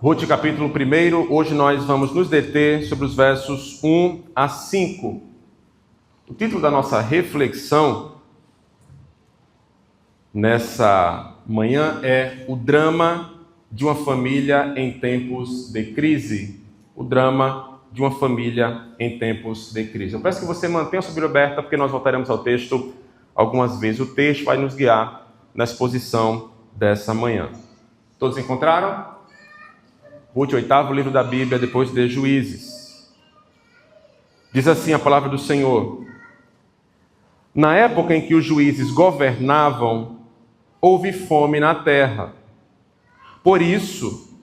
Ruth, capítulo 1, hoje nós vamos nos deter sobre os versos 1 a 5. O título da nossa reflexão nessa manhã é o drama de uma família em tempos de crise. O drama de uma família em tempos de crise. Eu peço que você mantenha a sua Bíblia aberta, porque nós voltaremos ao texto algumas vezes. O texto vai nos guiar na exposição dessa manhã. Todos encontraram? Ruth, 8º livro da Bíblia, depois de Juízes. Diz assim a palavra do Senhor: Na época em que os juízes governavam, houve fome na terra. Por isso,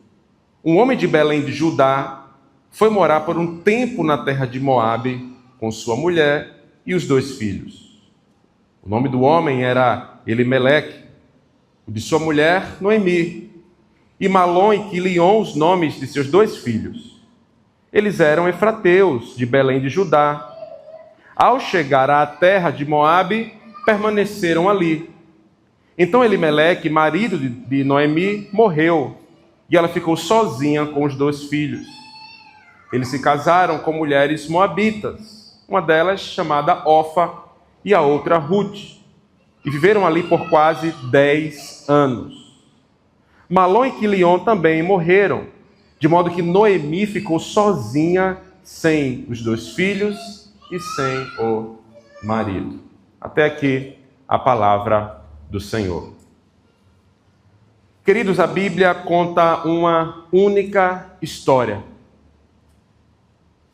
um homem de Belém de Judá foi morar por um tempo na terra de Moabe com sua mulher e os 2 filhos. O nome do homem era Elimeleque, o de sua mulher Noemi, e Malom e Quilion os nomes de seus 2 filhos. Eles eram efrateus de Belém de Judá. Ao chegar à terra de Moabe, permaneceram ali. Então Elimeleque, marido de Noemi, morreu, e ela ficou sozinha com os 2 filhos. Eles se casaram com mulheres moabitas, uma delas chamada Ofa e a outra Ruth, e viveram ali por quase 10 anos. Malom e Quilion também morreram, de modo que Noemi ficou sozinha, sem os 2 filhos e sem o marido. Até aqui a palavra do Senhor. Queridos, a Bíblia conta uma única história.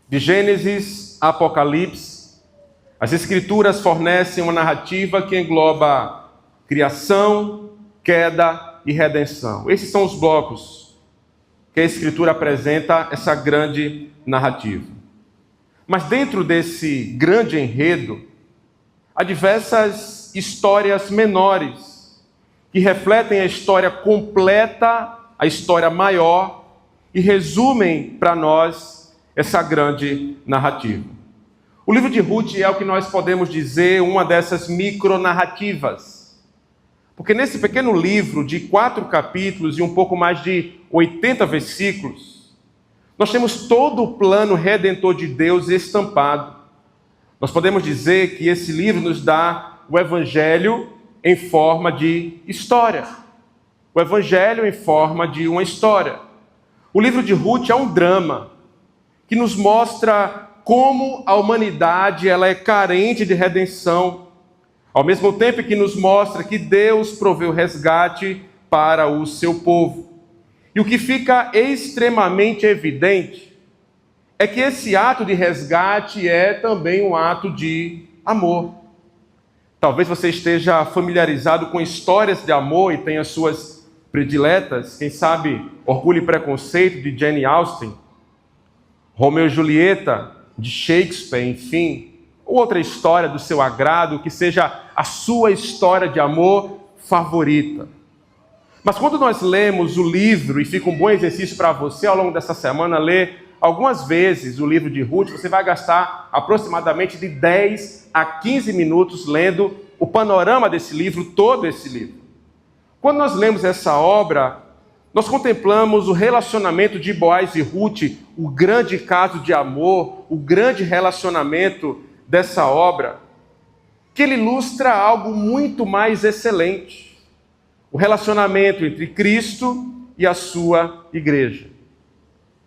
De Gênesis a Apocalipse, as Escrituras fornecem uma narrativa que engloba criação, queda e redenção. Esses são os blocos que a Escritura apresenta essa grande narrativa. Mas dentro desse grande enredo, há diversas histórias menores que refletem a história completa, a história maior, e resumem para nós essa grande narrativa. O livro de Ruth é o que nós podemos dizer uma dessas micronarrativas. Porque nesse pequeno livro de 4 capítulos e um pouco mais de 80 versículos, nós temos todo o plano redentor de Deus estampado. Nós podemos dizer que esse livro nos dá o Evangelho em forma de história. O Evangelho em forma de uma história. O livro de Ruth é um drama que nos mostra como a humanidade ela é carente de redenção, ao mesmo tempo que nos mostra que Deus proveu resgate para o seu povo. E o que fica extremamente evidente é que esse ato de resgate é também um ato de amor. Talvez você esteja familiarizado com histórias de amor e tenha suas prediletas, quem sabe Orgulho e Preconceito, de Jane Austen, Romeu e Julieta, de Shakespeare, enfim, ou outra história do seu agrado, que seja a sua história de amor favorita. Mas quando nós lemos o livro, e fica um bom exercício para você ao longo dessa semana, ler algumas vezes o livro de Ruth, você vai gastar aproximadamente de 10 a 15 minutos lendo o panorama desse livro, todo esse livro. Quando nós lemos essa obra, nós contemplamos o relacionamento de Boaz e Ruth, o grande caso de amor, o grande relacionamento dessa obra, que ele ilustra algo muito mais excelente: o relacionamento entre Cristo e a sua igreja.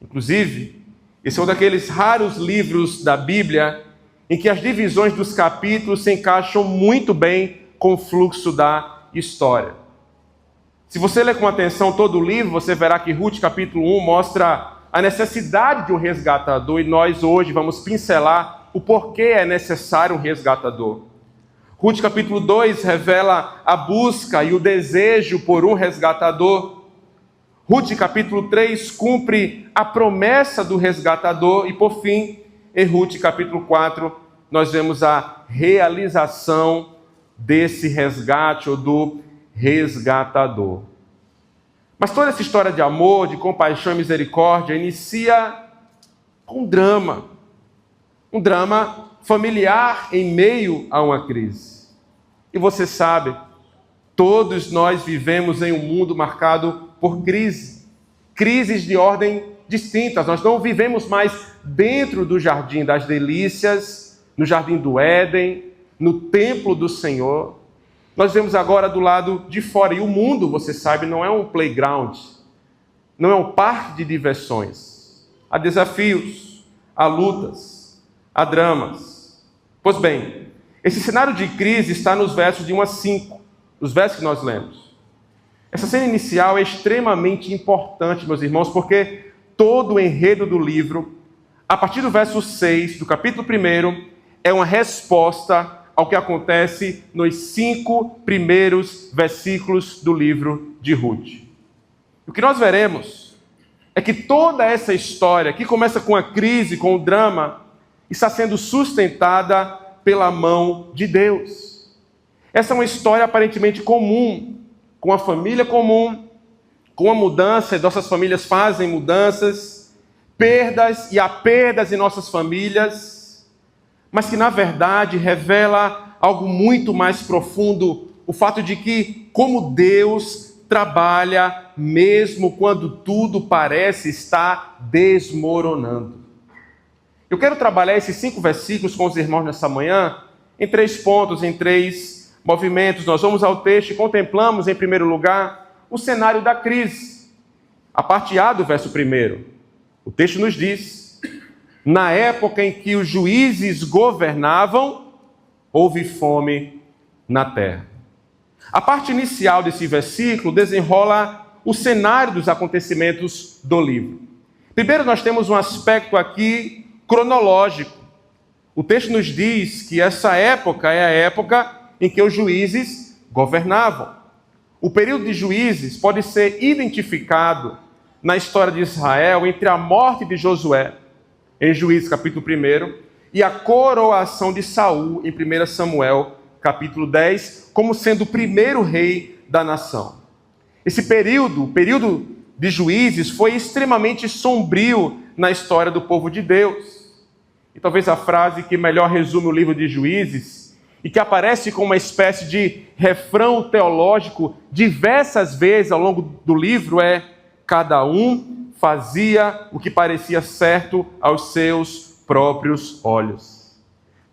Inclusive, esse é um daqueles raros livros da Bíblia em que as divisões dos capítulos se encaixam muito bem com o fluxo da história. Se você ler com atenção todo o livro, você verá que Ruth capítulo 1 mostra a necessidade de um resgatador, e nós hoje vamos pincelar o porquê é necessário um resgatador. Ruth capítulo 2 revela a busca e o desejo por um resgatador. Ruth capítulo 3 cumpre a promessa do resgatador. E por fim, em Ruth capítulo 4, nós vemos a realização desse resgate ou do resgatador. Mas toda essa história de amor, de compaixão e misericórdia inicia com um drama familiar em meio a uma crise. E você sabe, todos nós vivemos em um mundo marcado por crise. crises de ordem distintas. Nós não vivemos mais dentro do jardim das delícias, no jardim do Éden, no templo do Senhor. Nós vemos agora do lado de fora. E o mundo, você sabe, não é um playground, não é um parque de diversões. Há desafios, há lutas, há dramas. Pois bem, esse cenário de crise está nos versos de 1 a 5, os versos que nós lemos. Essa cena inicial é extremamente importante, meus irmãos, porque todo o enredo do livro, a partir do verso 6, do capítulo 1, é uma resposta ao que acontece nos 5 primeiros versículos do livro de Ruth. O que nós veremos é que toda essa história, que começa com a crise, com o drama, está sendo sustentada pela mão de Deus. Essa é uma história aparentemente comum, com uma família comum, com uma mudança, e nossas famílias fazem mudanças, perdas, e há perdas em nossas famílias, mas que na verdade revela algo muito mais profundo, o fato de que como Deus trabalha mesmo quando tudo parece estar desmoronando. Eu quero trabalhar esses 5 versículos com os irmãos nessa manhã em 3 pontos, em 3 movimentos. Nós vamos ao texto e contemplamos, em primeiro lugar, o cenário da crise. A parte A do verso 1. O texto nos diz: na época em que os juízes governavam, houve fome na terra. A parte inicial desse versículo desenrola o cenário dos acontecimentos do livro. Primeiro, nós temos um aspecto aqui cronológico. O texto nos diz que essa época é a época em que os juízes governavam. O período de juízes pode ser identificado na história de Israel entre a morte de Josué, em Juízes capítulo 1, e a coroação de Saul, em 1 Samuel capítulo 10, como sendo o primeiro rei da nação. Esse período, o período de juízes, foi extremamente sombrio na história do povo de Deus. E talvez a frase que melhor resume o livro de Juízes, e que aparece como uma espécie de refrão teológico diversas vezes ao longo do livro, é: cada um fazia o que parecia certo aos seus próprios olhos.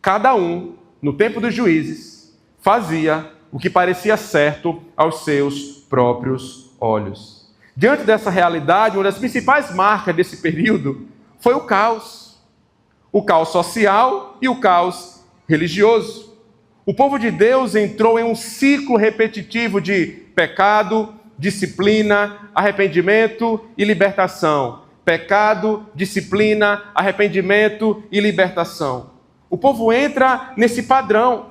Cada um, no tempo dos juízes, fazia o que parecia certo aos seus próprios olhos. Diante dessa realidade, uma das principais marcas desse período foi o caos. O caos social e o caos religioso. O povo de Deus entrou em um ciclo repetitivo de pecado, disciplina, arrependimento e libertação. Pecado, disciplina, arrependimento e libertação. O povo entra nesse padrão.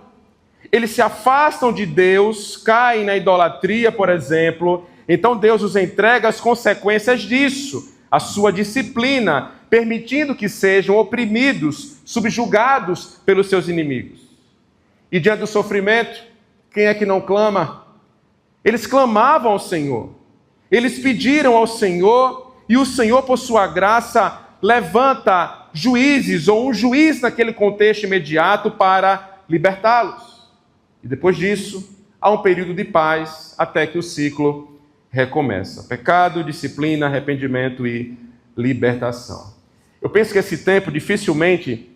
Eles se afastam de Deus, caem na idolatria, por exemplo. Então Deus os entrega as consequências disso, a sua disciplina, permitindo que sejam oprimidos, subjugados pelos seus inimigos. E diante do sofrimento, quem é que não clama? Eles clamavam ao Senhor. Eles pediram ao Senhor, e o Senhor, por sua graça, levanta juízes, ou um juiz naquele contexto imediato, para libertá-los. E depois disso, há um período de paz, até que o ciclo recomeça. Pecado, disciplina, arrependimento e libertação. Eu penso que esse tempo dificilmente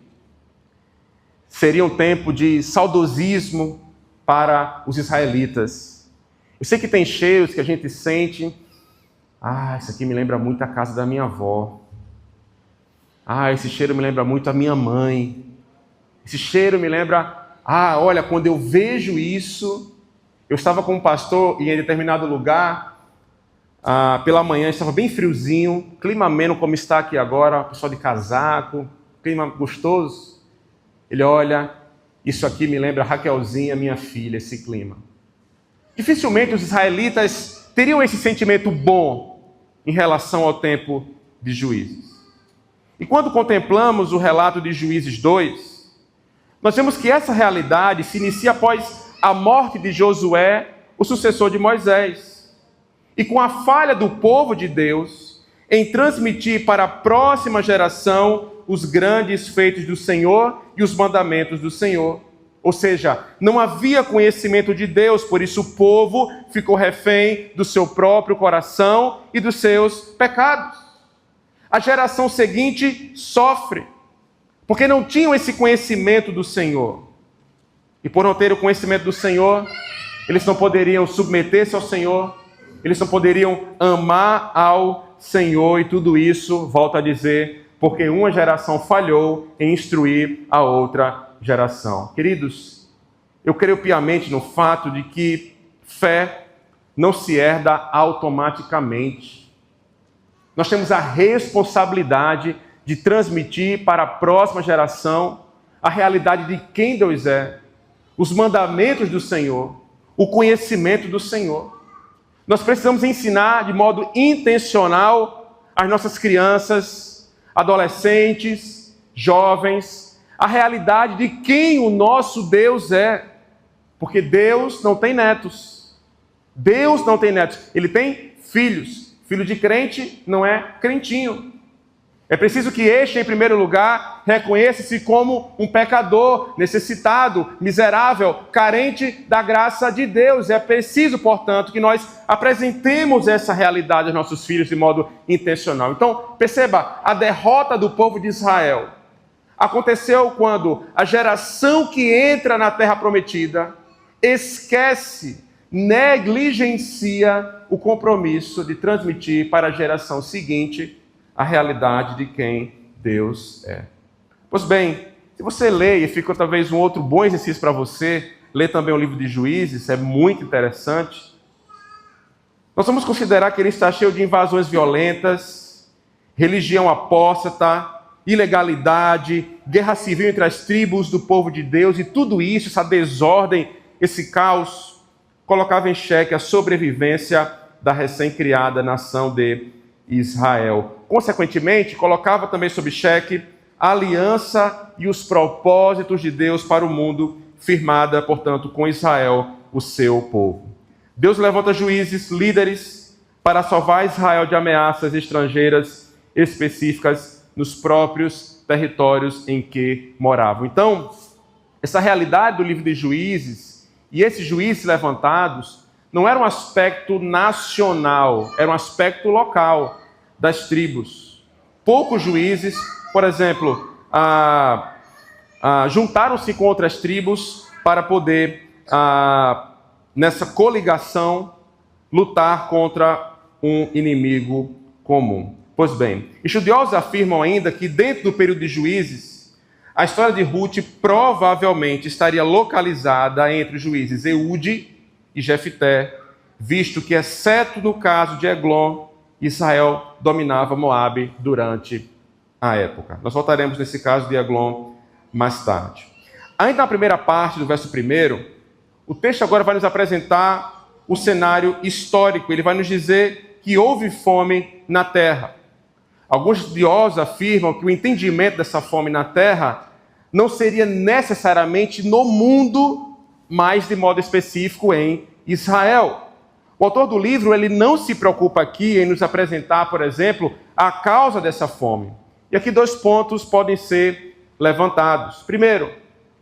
seria um tempo de saudosismo para os israelitas. Eu sei que tem cheiros que a gente sente: isso aqui me lembra muito a casa da minha avó. Esse cheiro me lembra muito a minha mãe. Esse cheiro me lembra... olha, quando eu vejo isso... Eu estava com um pastor em determinado lugar, pela manhã estava bem friozinho, clima ameno como está aqui agora, pessoal de casaco, clima gostoso. Ele olha: isso aqui me lembra Raquelzinha, minha filha, esse clima. Dificilmente os israelitas teriam esse sentimento bom em relação ao tempo de Juízes. E quando contemplamos o relato de Juízes 2, nós vemos que essa realidade se inicia após a morte de Josué, o sucessor de Moisés. E com a falha do povo de Deus em transmitir para a próxima geração os grandes feitos do Senhor e os mandamentos do Senhor. Ou seja, não havia conhecimento de Deus, por isso o povo ficou refém do seu próprio coração e dos seus pecados. A geração seguinte sofre, porque não tinham esse conhecimento do Senhor. E por não ter o conhecimento do Senhor, eles não poderiam submeter-se ao Senhor, eles não poderiam amar ao Senhor, e tudo isso, volto a dizer, porque uma geração falhou em instruir a outra geração. Queridos, eu creio piamente no fato de que fé não se herda automaticamente. Nós temos a responsabilidade de transmitir para a próxima geração a realidade de quem Deus é, os mandamentos do Senhor, o conhecimento do Senhor. Nós precisamos ensinar de modo intencional às nossas crianças, adolescentes, jovens, a realidade de quem o nosso Deus é. Porque Deus não tem netos. Deus não tem netos. Ele tem filhos. Filho de crente não é crentinho. É preciso que este, em primeiro lugar, reconheça-se como um pecador, necessitado, miserável, carente da graça de Deus. É preciso, portanto, que nós apresentemos essa realidade aos nossos filhos de modo intencional. Então, perceba, a derrota do povo de Israel aconteceu quando a geração que entra na Terra Prometida esquece, negligencia o compromisso de transmitir para a geração seguinte a realidade de quem Deus é. Pois bem, se você lê, e fica talvez um outro bom exercício para você, ler também o livro de Juízes, é muito interessante. Nós vamos considerar que ele está cheio de invasões violentas, religião apóstata, ilegalidade, guerra civil entre as tribos do povo de Deus, e tudo isso, essa desordem, esse caos, colocava em xeque a sobrevivência da recém-criada nação de Israel. Consequentemente, colocava também sob xeque a aliança e os propósitos de Deus para o mundo, firmada, portanto, com Israel, o seu povo. Deus levanta juízes, líderes, para salvar Israel de ameaças estrangeiras específicas nos próprios territórios em que moravam. Então, essa realidade do livro de Juízes e esses juízes levantados não era um aspecto nacional, era um aspecto local das tribos. Poucos juízes, por exemplo, juntaram-se com outras tribos para poder, nessa coligação, lutar contra um inimigo comum. Pois bem, estudiosos afirmam ainda que dentro do período de Juízes, a história de Ruth provavelmente estaria localizada entre os juízes Eude e Jefté, visto que, exceto no caso de Eglon, Israel dominava Moabe durante a época. Nós voltaremos nesse caso de Eglon mais tarde. Ainda na primeira parte do verso 1, o texto agora vai nos apresentar o cenário histórico. Ele vai nos dizer que houve fome na terra. Alguns estudiosos afirmam que o entendimento dessa fome na terra não seria necessariamente no mundo, mas de modo específico em Israel. O autor do livro, ele não se preocupa aqui em nos apresentar, por exemplo, a causa dessa fome. E aqui 2 pontos podem ser levantados. Primeiro,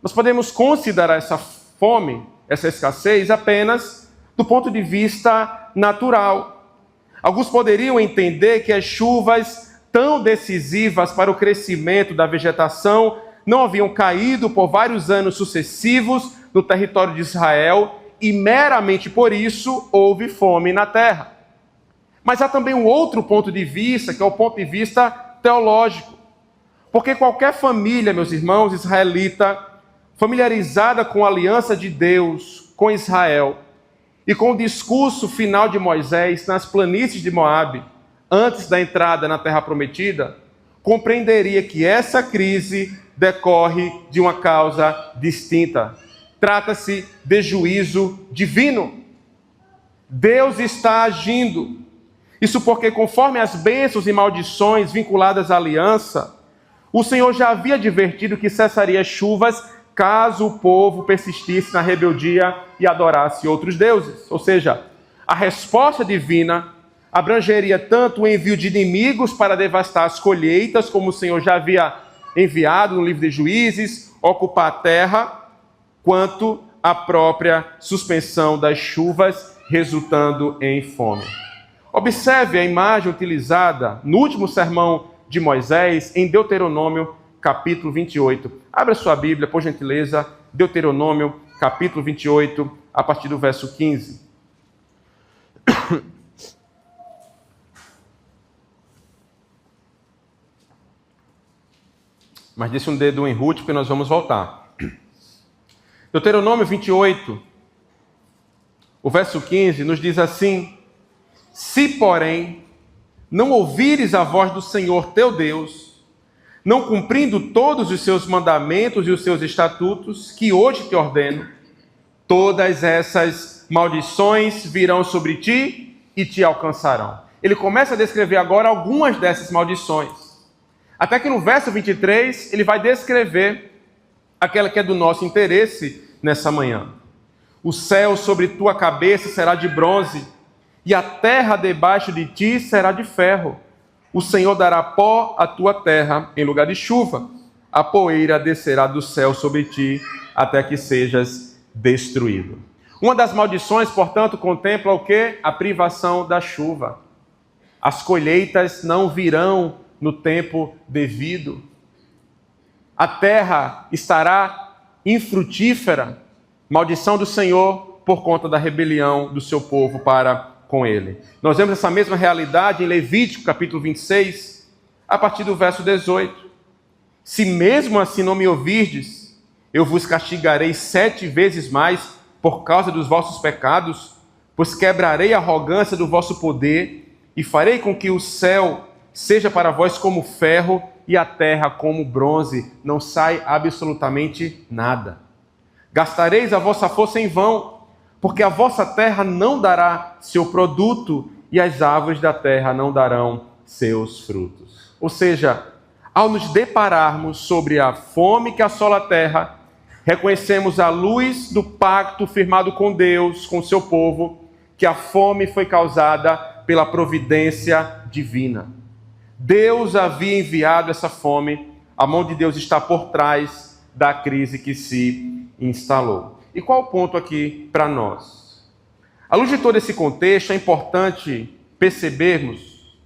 nós podemos considerar essa fome, essa escassez, apenas do ponto de vista natural. Alguns poderiam entender que as chuvas tão decisivas para o crescimento da vegetação não haviam caído por vários anos sucessivos no território de Israel, e meramente por isso houve fome na terra. Mas há também um outro ponto de vista, que é o ponto de vista teológico. Porque qualquer família, meus irmãos, israelita, familiarizada com a aliança de Deus com Israel e com o discurso final de Moisés nas planícies de Moabe, antes da entrada na Terra Prometida, compreenderia que essa crise decorre de uma causa distinta. Trata-se de juízo divino. Deus está agindo. Isso porque, conforme as bênçãos e maldições vinculadas à aliança, o Senhor já havia advertido que cessaria chuvas caso o povo persistisse na rebeldia e adorasse outros deuses. Ou seja, a resposta divina abrangeria tanto o envio de inimigos para devastar as colheitas, como o Senhor já havia enviado no livro de Juízes, ocupar a terra, quanto à própria suspensão das chuvas, resultando em fome. Observe a imagem utilizada no último sermão de Moisés, em Deuteronômio, capítulo 28. Abra sua Bíblia, por gentileza, Deuteronômio, capítulo 28, a partir do verso 15. Mas disse um dedo em Ruth, porque nós vamos voltar. Deuteronômio 28, o verso 15, nos diz assim: se, porém, não ouvires a voz do Senhor teu Deus, não cumprindo todos os seus mandamentos e os seus estatutos, que hoje te ordeno, todas essas maldições virão sobre ti e te alcançarão. Ele começa a descrever agora algumas dessas maldições. Até que no verso 23, ele vai descrever aquela que é do nosso interesse nessa manhã. O céu sobre tua cabeça será de bronze, e a terra debaixo de ti será de ferro. O Senhor dará pó à tua terra em lugar de chuva. A poeira descerá do céu sobre ti, até que sejas destruído. Uma das maldições, portanto, contempla o quê? A privação da chuva. As colheitas não virão no tempo devido. A terra estará infrutífera. Maldição do Senhor por conta da rebelião do seu povo para com ele. Nós vemos essa mesma realidade em Levítico, capítulo 26, a partir do verso 18. Se mesmo assim não me ouvirdes, eu vos castigarei 7 vezes mais por causa dos vossos pecados, pois quebrarei a arrogância do vosso poder e farei com que o céu seja para vós como ferro e a terra como bronze, não sai absolutamente nada. Gastareis a vossa força em vão, porque a vossa terra não dará seu produto e as árvores da terra não darão seus frutos. Ou seja, ao nos depararmos sobre a fome que assola a terra, reconhecemos à luz do pacto firmado com Deus, com seu povo, que a fome foi causada pela providência divina. Deus havia enviado essa fome, a mão de Deus está por trás da crise que se instalou. E qual o ponto aqui para nós? À luz de todo esse contexto, é importante percebermos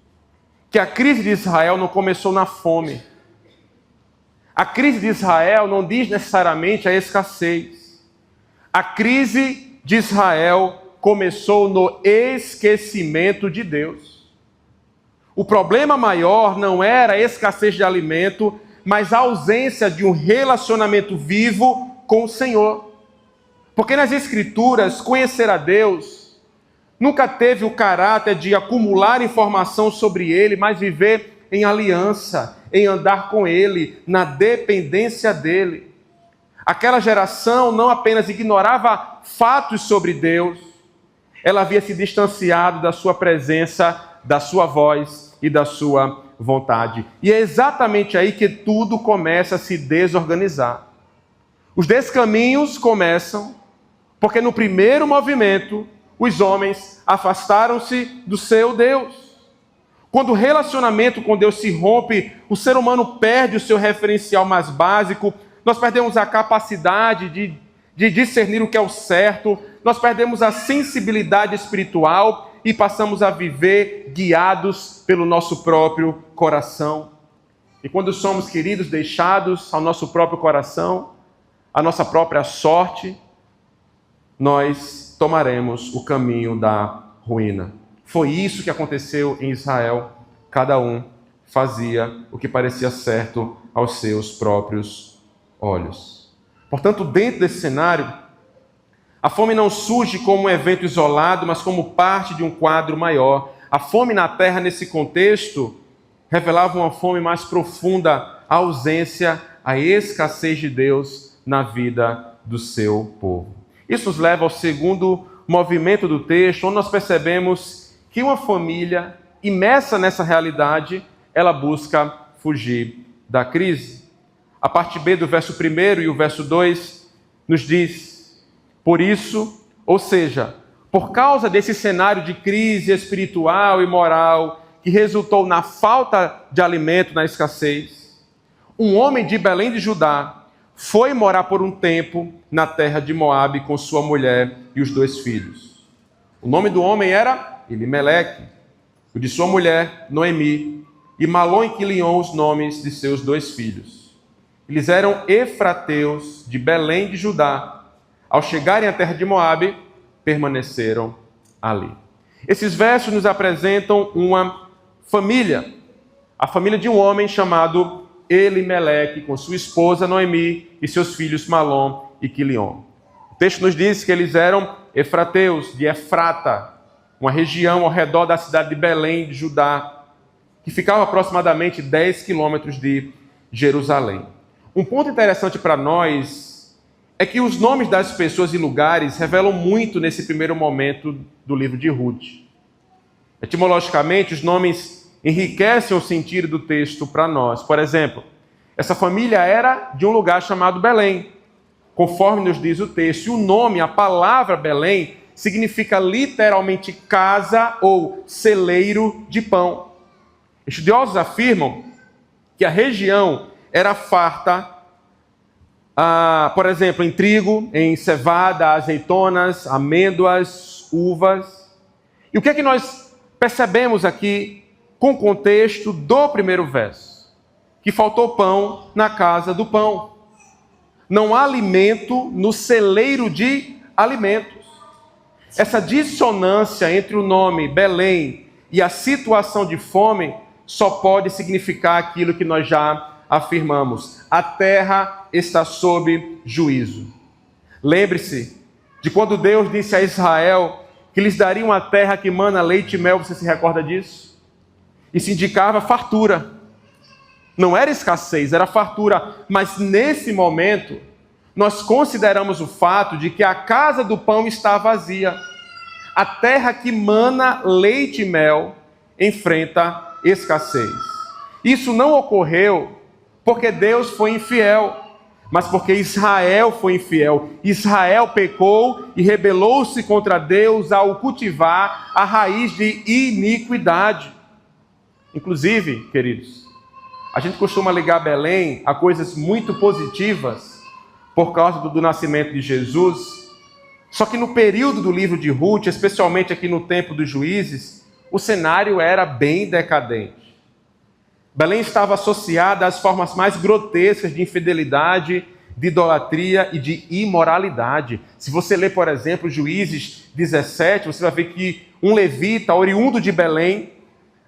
que a crise de Israel não começou na fome. A crise de Israel não diz necessariamente a escassez. A crise de Israel começou no esquecimento de Deus. O problema maior não era a escassez de alimento, mas a ausência de um relacionamento vivo com o Senhor. Porque nas Escrituras, conhecer a Deus nunca teve o caráter de acumular informação sobre Ele, mas viver em aliança, em andar com Ele, na dependência dEle. Aquela geração não apenas ignorava fatos sobre Deus, ela havia se distanciado da sua presença, da sua voz e da sua vontade. E é exatamente aí que tudo começa a se desorganizar. Os descaminhos começam porque no primeiro movimento os homens afastaram-se do seu Deus. Quando o relacionamento com Deus se rompe, o ser humano perde o seu referencial mais básico, nós perdemos a capacidade de discernir o que é o certo, nós perdemos a sensibilidade espiritual e passamos a viver guiados pelo nosso próprio coração. E quando somos, queridos, deixados ao nosso próprio coração, à nossa própria sorte, nós tomaremos o caminho da ruína. Foi isso que aconteceu em Israel. Cada um fazia o que parecia certo aos seus próprios olhos. Portanto, dentro desse cenário, a fome não surge como um evento isolado, mas como parte de um quadro maior. A fome na terra, nesse contexto, revelava uma fome mais profunda, a ausência, a escassez de Deus na vida do seu povo. Isso nos leva ao segundo movimento do texto, onde nós percebemos que uma família imersa nessa realidade, ela busca fugir da crise. A parte B do verso 1 e o verso 2 nos diz: por isso, ou seja, por causa desse cenário de crise espiritual e moral que resultou na falta de alimento, na escassez, um homem de Belém de Judá foi morar por um tempo na terra de Moabe com sua mulher e os 2 filhos. O nome do homem era Elimeleque, o de sua mulher, Noemi, e Malom e Quilion os nomes de seus 2 filhos. Eles eram efrateus de Belém de Judá. Ao chegarem à terra de Moabe, permaneceram ali. Esses versos nos apresentam uma família, a família de um homem chamado Elimeleque, com sua esposa Noemi e seus filhos Malom e Quilion. O texto nos diz que eles eram efrateus de Efrata, uma região ao redor da cidade de Belém de Judá, que ficava aproximadamente 10 quilômetros de Jerusalém. Um ponto interessante para nós é que os nomes das pessoas e lugares revelam muito nesse primeiro momento do livro de Ruth. Etimologicamente, os nomes enriquecem o sentido do texto para nós. Por exemplo, essa família era de um lugar chamado Belém, conforme nos diz o texto. E o nome, a palavra Belém, significa literalmente casa ou celeiro de pão. Estudiosos afirmam que a região era farta, por exemplo, em trigo, em cevada, azeitonas, amêndoas, uvas. E o que é que nós percebemos aqui com o contexto do primeiro verso? Que faltou pão na casa do pão. Não há alimento no celeiro de alimentos. Essa dissonância entre o nome Belém e a situação de fome só pode significar aquilo que nós já afirmamos: a terra está sob juízo. Lembre-se de quando Deus disse a Israel que lhes daria uma terra que mana leite e mel. Você se recorda disso? Isso indicava fartura. Não era escassez, era fartura. Mas nesse momento, nós consideramos o fato de que a casa do pão está vazia. A terra que mana leite e mel enfrenta escassez. Isso não ocorreu porque Deus foi infiel, mas porque Israel foi infiel. Israel pecou e rebelou-se contra Deus ao cultivar a raiz de iniquidade. Inclusive, queridos, a gente costuma ligar Belém a coisas muito positivas por causa do nascimento de Jesus. Só que no período do livro de Ruth, especialmente aqui no tempo dos juízes, o cenário era bem decadente. Belém estava associada às formas mais grotescas de infidelidade, de idolatria e de imoralidade. Se você ler, por exemplo, Juízes 17, você vai ver que um levita, oriundo de Belém,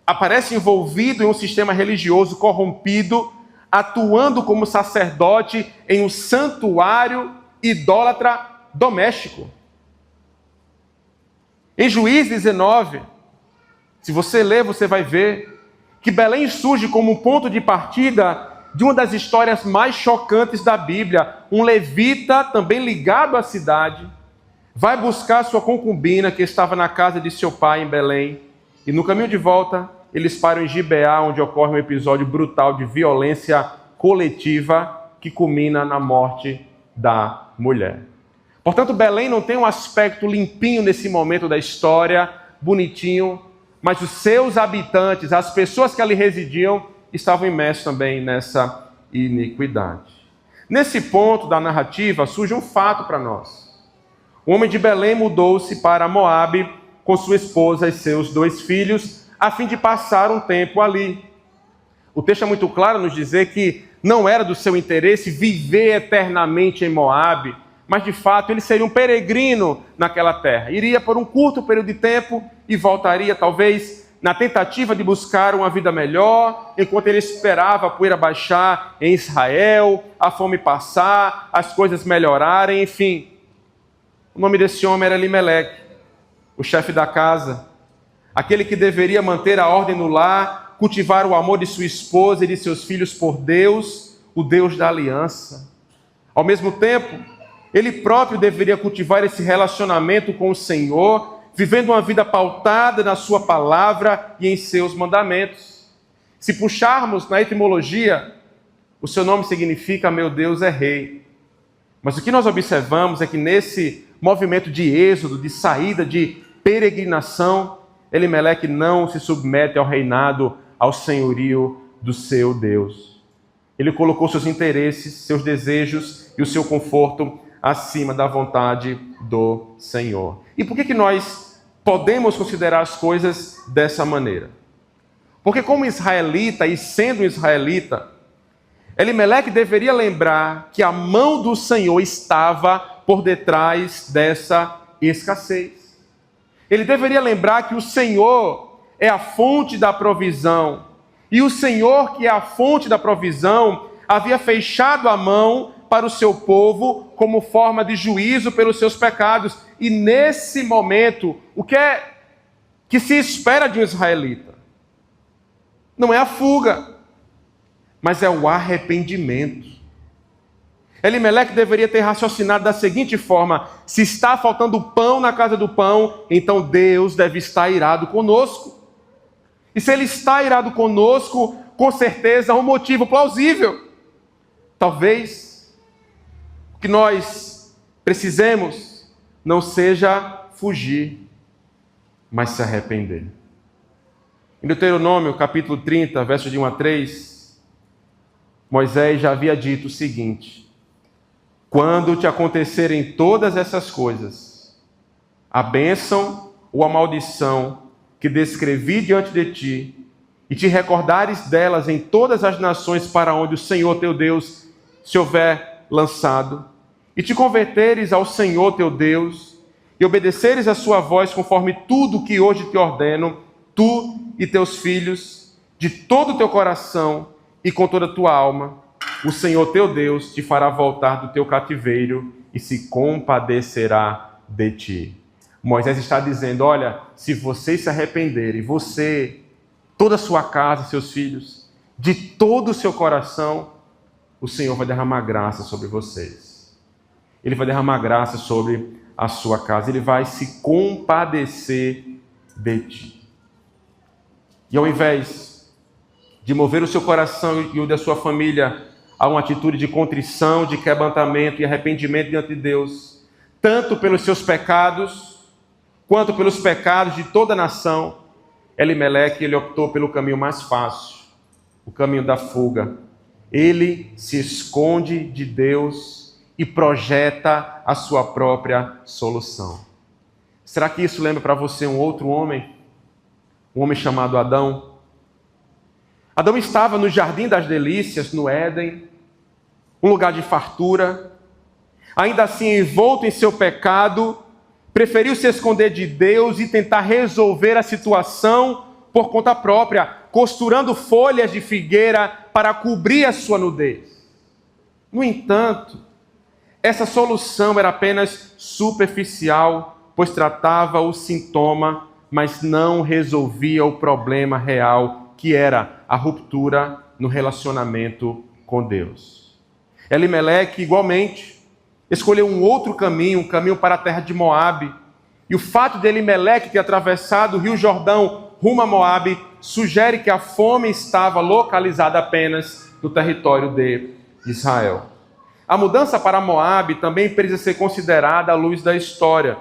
aparece envolvido em um sistema religioso corrompido, atuando como sacerdote em um santuário idólatra doméstico. Em Juízes 19, se você ler, você vai ver que Belém surge como um ponto de partida de uma das histórias mais chocantes da Bíblia. Um levita, também ligado à cidade, vai buscar sua concubina que estava na casa de seu pai em Belém. E no caminho de volta, eles param em Gibeá, onde ocorre um episódio brutal de violência coletiva que culmina na morte da mulher. Portanto, Belém não tem um aspecto limpinho nesse momento da história, bonitinho, mas os seus habitantes, as pessoas que ali residiam, estavam imersos também nessa iniquidade. Nesse ponto da narrativa surge um fato para nós. O homem de Belém mudou-se para Moabe com sua esposa e seus 2 filhos, a fim de passar um tempo ali. O texto é muito claro nos dizer que não era do seu interesse viver eternamente em Moabe, mas de fato ele seria um peregrino naquela terra. Iria por um curto período de tempo e voltaria talvez na tentativa de buscar uma vida melhor, enquanto ele esperava a poeira baixar em Israel, a fome passar, as coisas melhorarem, enfim. O nome desse homem era Elimeleque, o chefe da casa, aquele que deveria manter a ordem no lar, cultivar o amor de sua esposa e de seus filhos por Deus, o Deus da aliança. Ao mesmo tempo, ele próprio deveria cultivar esse relacionamento com o Senhor, vivendo uma vida pautada na sua palavra e em seus mandamentos. Se puxarmos na etimologia, o seu nome significa meu Deus é rei. Mas o que nós observamos é que nesse movimento de êxodo, de saída, de peregrinação, Elimeleque não se submete ao reinado, ao senhorio do seu Deus. Ele colocou seus interesses, seus desejos e o seu conforto acima da vontade do Senhor. E por que nós podemos considerar as coisas dessa maneira? Porque como israelita e sendo israelita, Elimeleque deveria lembrar que a mão do Senhor estava por detrás dessa escassez. Ele deveria lembrar que o Senhor é a fonte da provisão. E o Senhor, que é a fonte da provisão, havia fechado a mão para o seu povo como forma de juízo pelos seus pecados. E nesse momento, o que é que se espera de um israelita? Não é a fuga, mas é o arrependimento. Elimeleque deveria ter raciocinado da seguinte forma: se está faltando pão na casa do pão, então Deus deve estar irado conosco. E se Ele está irado conosco, com certeza há um motivo plausível. Talvez o que nós precisemos não seja fugir, mas se arrepender. Em Deuteronômio, capítulo 30, versos de 1 a 3, Moisés já havia dito o seguinte: quando te acontecerem todas essas coisas, a bênção ou a maldição que descrevi diante de ti, e te recordares delas em todas as nações para onde o Senhor teu Deus se houver lançado, e te converteres ao Senhor teu Deus, e obedeceres a sua voz conforme tudo que hoje te ordeno, tu e teus filhos, de todo o teu coração e com toda a tua alma, o Senhor teu Deus te fará voltar do teu cativeiro e se compadecerá de ti. Moisés está dizendo: olha, se vocês se arrependerem, você, toda a sua casa, seus filhos, de todo o seu coração, o Senhor vai derramar graça sobre vocês. Ele vai derramar graça sobre a sua casa. Ele vai se compadecer de ti. E ao invés de mover o seu coração e o da sua família a uma atitude de contrição, de quebrantamento e arrependimento diante de Deus, tanto pelos seus pecados, quanto pelos pecados de toda a nação, Elimeleque, ele optou pelo caminho mais fácil, o caminho da fuga. Ele se esconde de Deus e projeta a sua própria solução. Será que isso lembra para você um outro homem? Um homem chamado Adão? Adão estava no Jardim das Delícias, no Éden, um lugar de fartura. Ainda assim, envolto em seu pecado, preferiu se esconder de Deus e tentar resolver a situação por conta própria, costurando folhas de figueira para cobrir a sua nudez. No entanto, essa solução era apenas superficial, pois tratava o sintoma, mas não resolvia o problema real, que era a ruptura no relacionamento com Deus. Elimeleque, igualmente, escolheu um outro caminho, um caminho para a terra de Moabe. E o fato de Elimeleque ter atravessado o rio Jordão rumo a Moabe sugere que a fome estava localizada apenas no território de Israel. A mudança para Moabe também precisa ser considerada à luz da história.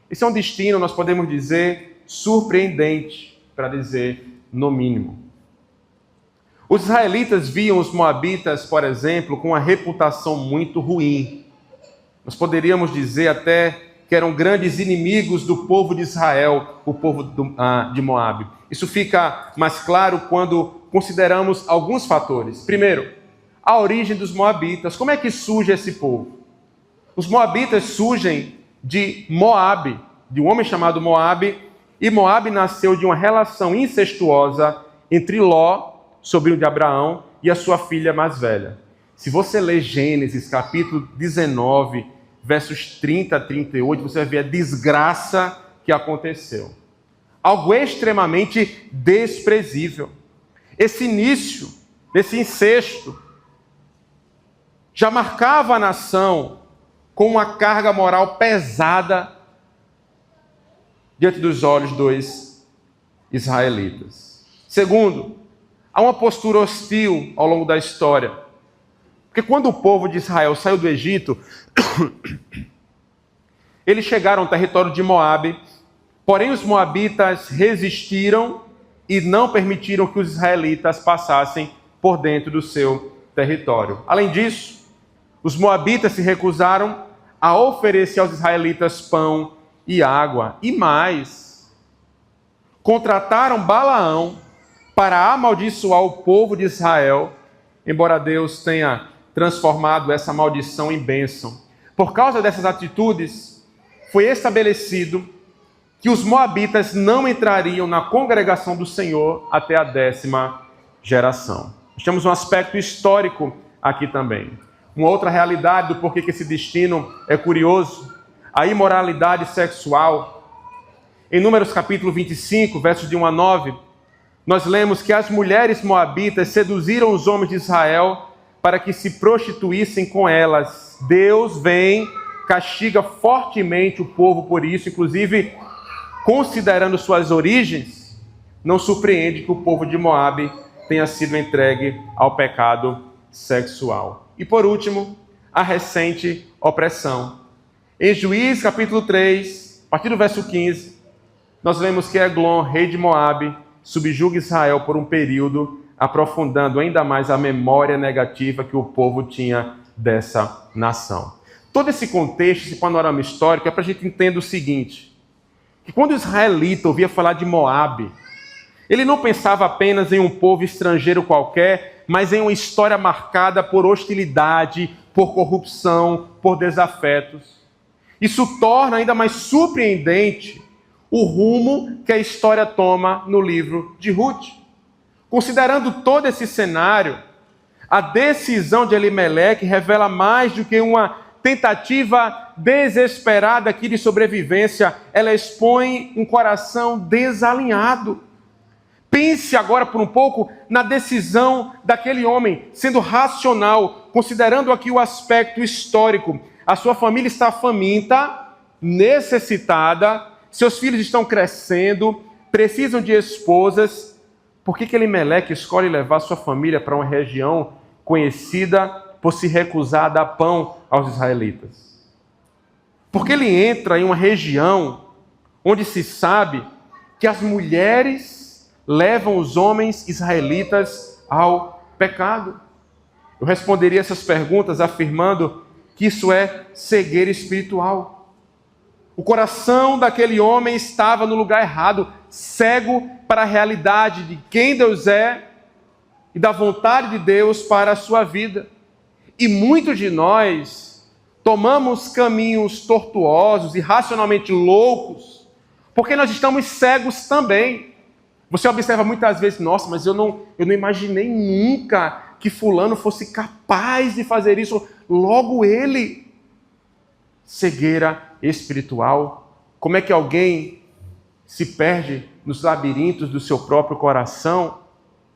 Esse é um destino, nós podemos dizer, surpreendente, para dizer no mínimo. Os israelitas viam os moabitas, por exemplo, com uma reputação muito ruim. Nós poderíamos dizer até que eram grandes inimigos do povo de Israel, o povo de Moabe. Isso fica mais claro quando consideramos alguns fatores. Primeiro, a origem dos moabitas. Como é que surge esse povo? Os moabitas surgem de Moabe, de um homem chamado Moabe, e Moabe nasceu de uma relação incestuosa entre Ló, sobrinho de Abraão, e a sua filha mais velha. Se você ler Gênesis, capítulo 19, versos 30 a 38, você vai ver a desgraça que aconteceu. Algo extremamente desprezível. Esse início, esse incesto, já marcava a nação com uma carga moral pesada diante dos olhos dos israelitas. Segundo, há uma postura hostil ao longo da história. Porque quando o povo de Israel saiu do Egito, eles chegaram ao território de Moabe, porém os moabitas resistiram e não permitiram que os israelitas passassem por dentro do seu território. Além disso, os moabitas se recusaram a oferecer aos israelitas pão e água. E mais, contrataram Balaão para amaldiçoar o povo de Israel, embora Deus tenha transformado essa maldição em bênção. Por causa dessas atitudes, foi estabelecido que os moabitas não entrariam na congregação do Senhor até a 10ª geração. Nós temos um aspecto histórico aqui também. Uma outra realidade do porquê que esse destino é curioso, a imoralidade sexual. Em Números capítulo 25, versos de 1 a 9, nós lemos que as mulheres moabitas seduziram os homens de Israel para que se prostituíssem com elas. Deus vem, castiga fortemente o povo por isso, inclusive considerando suas origens, não surpreende que o povo de Moabe tenha sido entregue ao pecado sexual. E por último, a recente opressão. Em Juízes capítulo 3, a partir do verso 15, nós lemos que Eglon, rei de Moabe, subjuga Israel por um período, aprofundando ainda mais a memória negativa que o povo tinha dessa nação. Todo esse contexto, esse panorama histórico, é para a gente entender o seguinte, que quando o israelita ouvia falar de Moabe, ele não pensava apenas em um povo estrangeiro qualquer, mas em uma história marcada por hostilidade, por corrupção, por desafetos. Isso torna ainda mais surpreendente o rumo que a história toma no livro de Ruth. Considerando todo esse cenário, a decisão de Elimeleque revela mais do que uma tentativa desesperada aqui de sobrevivência. Ela expõe um coração desalinhado. Pense agora por um pouco na decisão daquele homem, sendo racional, considerando aqui o aspecto histórico. A sua família está faminta, necessitada, seus filhos estão crescendo, precisam de esposas. Por que Elimeleque escolhe levar sua família para uma região conhecida por se recusar a dar pão aos israelitas? Porque ele entra em uma região onde se sabe que as mulheres levam os homens israelitas ao pecado. Eu responderia essas perguntas afirmando que isso é cegueira espiritual. O coração daquele homem estava no lugar errado, cego para a realidade de quem Deus é e da vontade de Deus para a sua vida. E muitos de nós tomamos caminhos tortuosos e racionalmente loucos, porque nós estamos cegos também. Você observa muitas vezes, nossa, mas eu não imaginei nunca que fulano fosse capaz de fazer isso, logo ele. Cegueira espiritual. Como é que alguém se perde nos labirintos do seu próprio coração?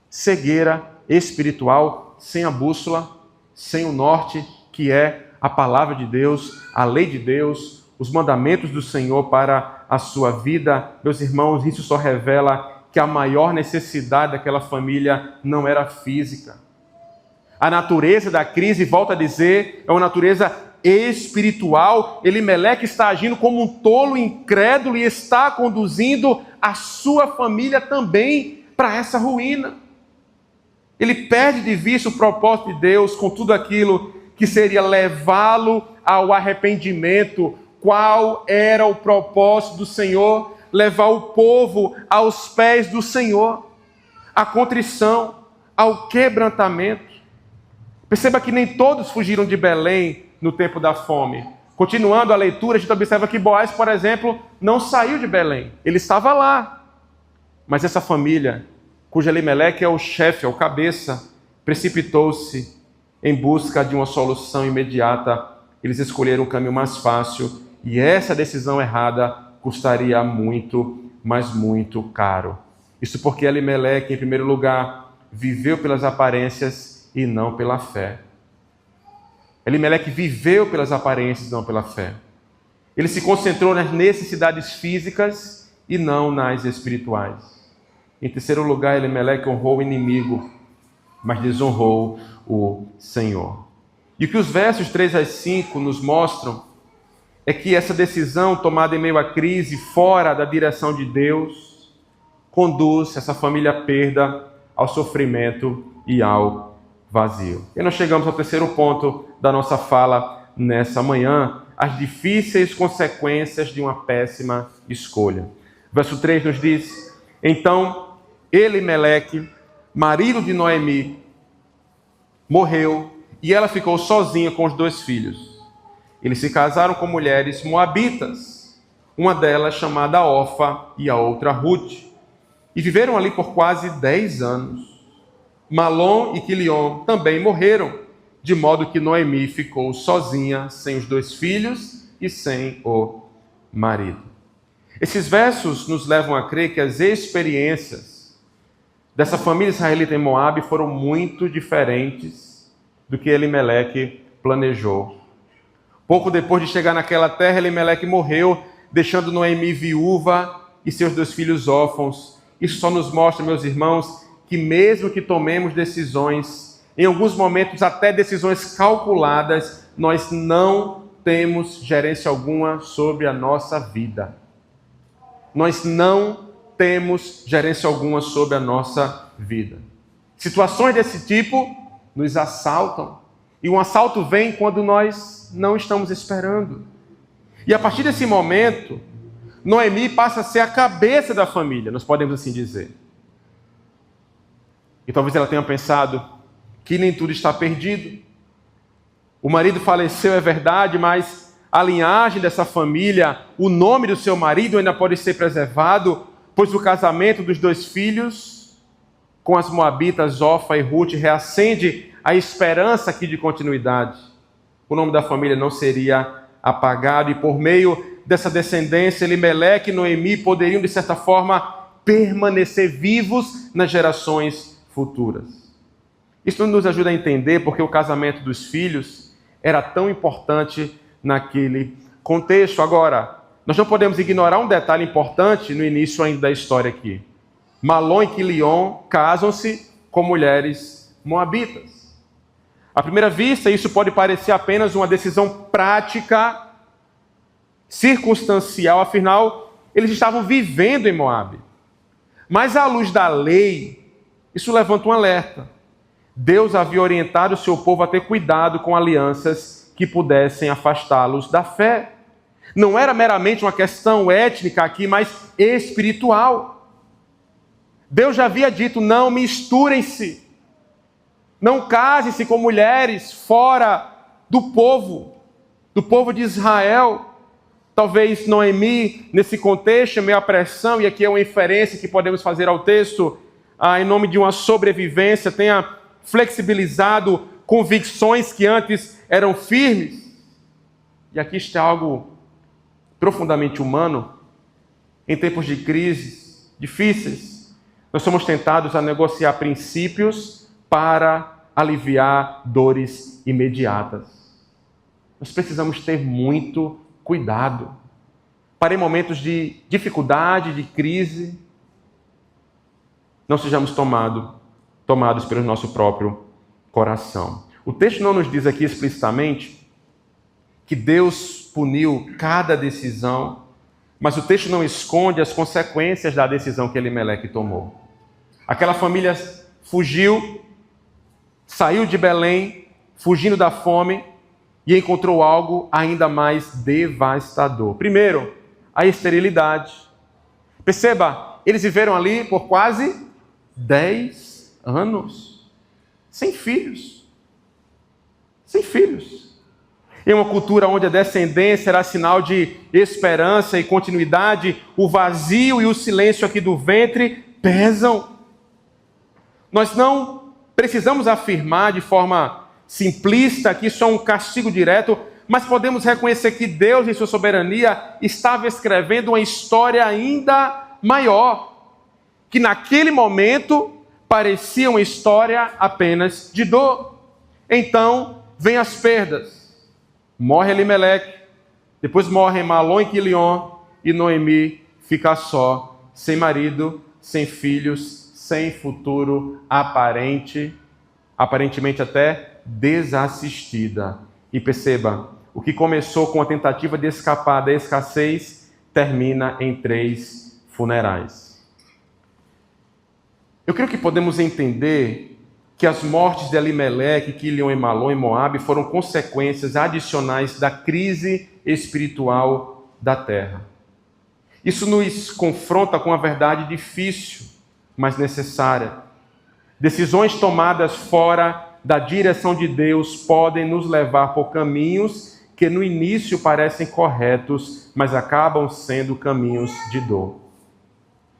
Cegueira espiritual, sem a bússola, sem o norte, que é a palavra de Deus, a lei de Deus, os mandamentos do Senhor para a sua vida. Meus irmãos, isso só revela que a maior necessidade daquela família não era física. A natureza da crise, volto a dizer, é uma natureza espiritual. Elimeleque está agindo como um tolo incrédulo e está conduzindo a sua família também para essa ruína. Ele perde de vista o propósito de Deus com tudo aquilo que seria levá-lo ao arrependimento. Qual era o propósito do Senhor? Levar o povo aos pés do Senhor, à contrição, ao quebrantamento. Perceba que nem todos fugiram de Belém no tempo da fome. Continuando a leitura, a gente observa que Boaz, por exemplo, não saiu de Belém. Ele estava lá. Mas essa família, cuja Elimeleque é o chefe, é o cabeça, precipitou-se em busca de uma solução imediata. Eles escolheram o caminho mais fácil. E essa decisão errada custaria muito, mas muito caro. Isso porque Elimeleque, em primeiro lugar, viveu pelas aparências e não pela fé. Elimeleque viveu pelas aparências e não pela fé. Ele se concentrou nas necessidades físicas e não nas espirituais. Em terceiro lugar, Elimeleque honrou o inimigo, mas desonrou o Senhor. E o que os versos 3 a 5 nos mostram é que essa decisão tomada em meio à crise, fora da direção de Deus, conduz essa família à perda, ao sofrimento e ao vazio. E nós chegamos ao terceiro ponto da nossa fala nessa manhã, as difíceis consequências de uma péssima escolha. Verso 3 nos diz: então Elimeleque, marido de Noemi, morreu e ela ficou sozinha com os 2 filhos. Eles se casaram com mulheres moabitas, uma delas chamada Orfa e a outra Ruth, e viveram ali por quase 10 anos. Malom e Quilion também morreram, de modo que Noemi ficou sozinha, sem os 2 filhos e sem o marido. Esses versos nos levam a crer que as experiências dessa família israelita em Moabe foram muito diferentes do que Elimeleque planejou. Pouco depois de chegar naquela terra, Elimeleque morreu, deixando Noemi viúva e seus 2 filhos órfãos. Isso só nos mostra, meus irmãos, que mesmo que tomemos decisões, em alguns momentos até decisões calculadas, nós não temos gerência alguma sobre a nossa vida. Nós não temos gerência alguma sobre a nossa vida. Situações desse tipo nos assaltam. E um assalto vem quando nós não estamos esperando. E a partir desse momento, Noemi passa a ser a cabeça da família, nós podemos assim dizer. E talvez ela tenha pensado que nem tudo está perdido. O marido faleceu, é verdade, mas a linhagem dessa família, o nome do seu marido ainda pode ser preservado, pois o casamento dos 2 filhos com as moabitas, Orfa e Ruth, reacende a esperança aqui de continuidade. O nome da família não seria apagado e por meio dessa descendência, Elimeleque e Noemi poderiam, de certa forma, permanecer vivos nas gerações futuras. Isso nos ajuda a entender porque o casamento dos filhos era tão importante naquele contexto. Agora, nós não podemos ignorar um detalhe importante no início ainda da história aqui. Malom e Quilion casam-se com mulheres moabitas. À primeira vista, isso pode parecer apenas uma decisão prática, circunstancial, afinal, eles estavam vivendo em Moabe. Mas à luz da lei, isso levanta um alerta. Deus havia orientado o seu povo a ter cuidado com alianças que pudessem afastá-los da fé. Não era meramente uma questão étnica aqui, mas espiritual. Deus já havia dito: não misturem-se, não casem-se com mulheres fora do povo de Israel. Talvez Noemi, nesse contexto, meio a pressão, e aqui é uma inferência que podemos fazer ao texto, em nome de uma sobrevivência, tenha flexibilizado convicções que antes eram firmes. E aqui está algo profundamente humano. Em tempos de crises difíceis, nós somos tentados a negociar princípios para aliviar dores imediatas. Nós precisamos ter muito cuidado para, em momentos de dificuldade, de crise, não sejamos tomados pelo nosso próprio coração. O texto não nos diz aqui explicitamente que Deus puniu cada decisão, mas o texto não esconde as consequências da decisão que Elimeleque tomou. Aquela família fugiu, saiu de Belém, fugindo da fome, e encontrou algo ainda mais devastador. Primeiro, a esterilidade. Perceba, eles viveram ali por quase 10 anos, sem filhos. Sem filhos. Em uma cultura onde a descendência era sinal de esperança e continuidade, o vazio e o silêncio aqui do ventre pesam. Nós não precisamos afirmar de forma simplista que isso é um castigo direto, mas podemos reconhecer que Deus, em sua soberania, estava escrevendo uma história ainda maior, que naquele momento parecia uma história apenas de dor. Então, vêm as perdas. Morre Elimeleque, depois morrem Malom e Quilion, e Noemi fica só, sem marido, sem filhos, sem futuro aparentemente até desassistida. E perceba, o que começou com a tentativa de escapar da escassez, termina em 3 funerais. Eu creio que podemos entender que as mortes de Elimeleque, Quilion e Malom e Moabe foram consequências adicionais da crise espiritual da terra. Isso nos confronta com a verdade difícil, mas necessária. Decisões tomadas fora da direção de Deus podem nos levar por caminhos que no início parecem corretos, mas acabam sendo caminhos de dor.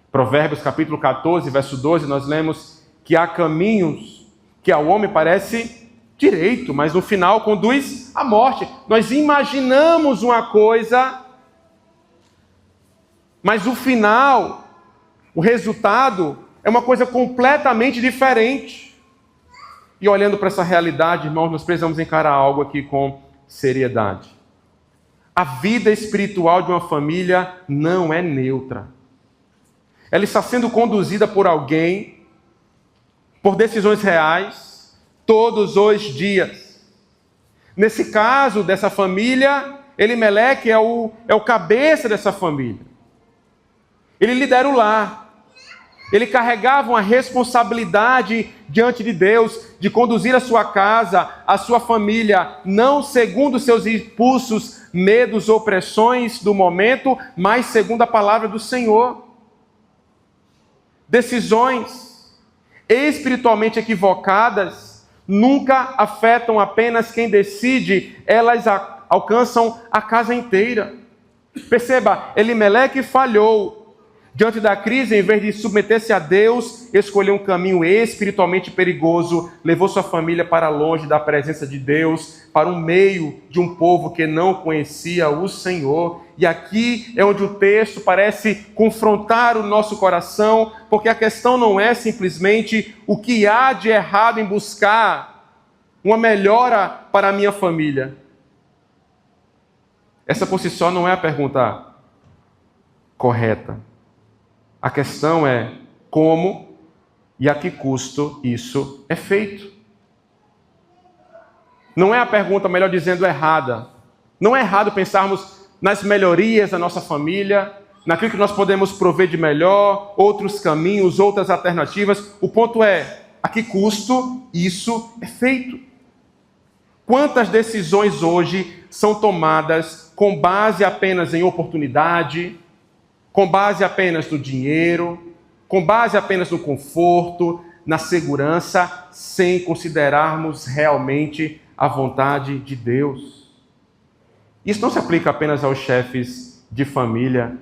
Provérbios capítulo 14, verso 12, nós lemos que há caminhos que ao homem parece direito, mas no final conduz à morte. Nós imaginamos uma coisa, mas o final, o resultado, é uma coisa completamente diferente. E olhando para essa realidade, irmãos, nós precisamos encarar algo aqui com seriedade. A vida espiritual de uma família não é neutra. Ela está sendo conduzida por alguém, por decisões reais, todos os dias. Nesse caso dessa família, Elimeleque é o cabeça dessa família. Ele lidera o lar. Ele carregava uma responsabilidade diante de Deus de conduzir a sua casa, a sua família, não segundo seus impulsos, medos ou pressões do momento, mas segundo a palavra do Senhor. Decisões espiritualmente equivocadas nunca afetam apenas quem decide, elas alcançam a casa inteira. Perceba, Elimeleque falhou. Diante da crise, em vez de submeter-se a Deus, escolheu um caminho espiritualmente perigoso, levou sua família para longe da presença de Deus, para um meio de um povo que não conhecia o Senhor. E aqui é onde o texto parece confrontar o nosso coração, porque a questão não é simplesmente o que há de errado em buscar uma melhora para a minha família. Essa por si só não é a pergunta correta. A questão é como e a que custo isso é feito. Não é a pergunta, melhor dizendo, errada. Não é errado pensarmos nas melhorias da nossa família, naquilo que nós podemos prover de melhor, outros caminhos, outras alternativas. O ponto é, a que custo isso é feito? Quantas decisões hoje são tomadas com base apenas em oportunidade, com base apenas no dinheiro, com base apenas no conforto, na segurança, sem considerarmos realmente a vontade de Deus? Isso não se aplica apenas aos chefes de família,